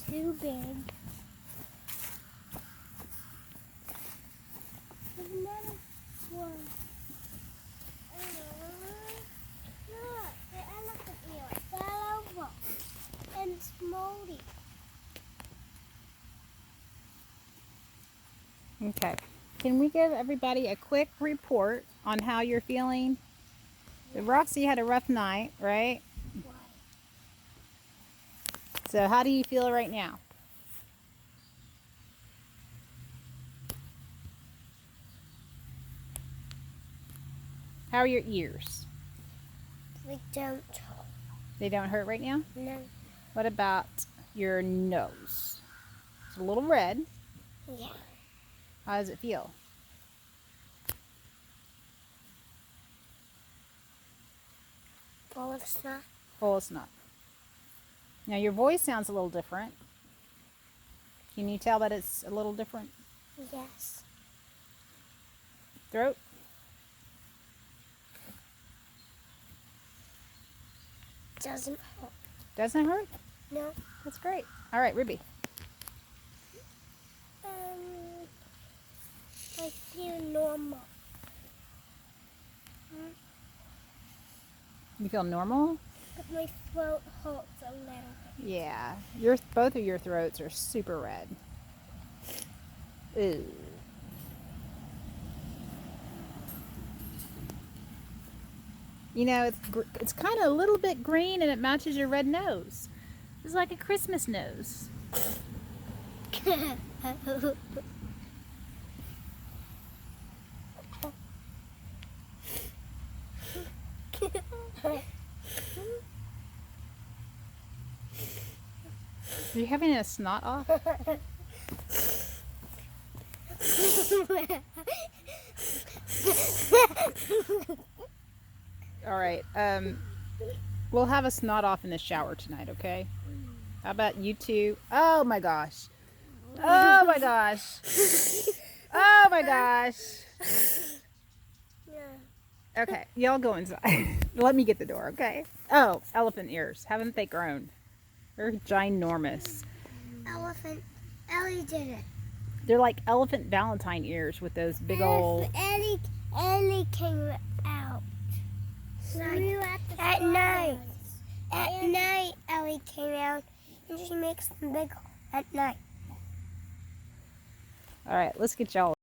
too big. There's another one. Look, the elephant ear fell over and it's moldy. Okay. Can we give everybody a quick report on how you're feeling? Roxy had a rough night, right? Why? So how do you feel right now? How are your ears? They don't. They don't hurt right now? No. What about your nose? It's a little red. Yeah. How does it feel? Full of snot. Full of snot. Now your voice sounds a little different. Can you tell that it's a little different? Yes. Throat? Doesn't hurt. Doesn't hurt? No. That's great. All right, Ruby. I feel normal. You feel normal? But my throat hurts a little bit. Yeah. Both of your throats are super red. Ooh. You know, it's kind of a little bit green and it matches your red nose. It's like a Christmas nose. Are you having a snot off? All right. We'll have a snot off in the shower tonight, okay? How about you two? Oh my gosh. Oh my gosh. Oh my gosh. Okay, y'all go inside. Let me get the door, okay? Oh, elephant ears. Haven't they grown? They're ginormous. Elephant. Ellie did it. They're like elephant Valentine ears with those big old... Ellie came out. At night. At night, Ellie came out, and she makes them big at night. All right, let's get y'all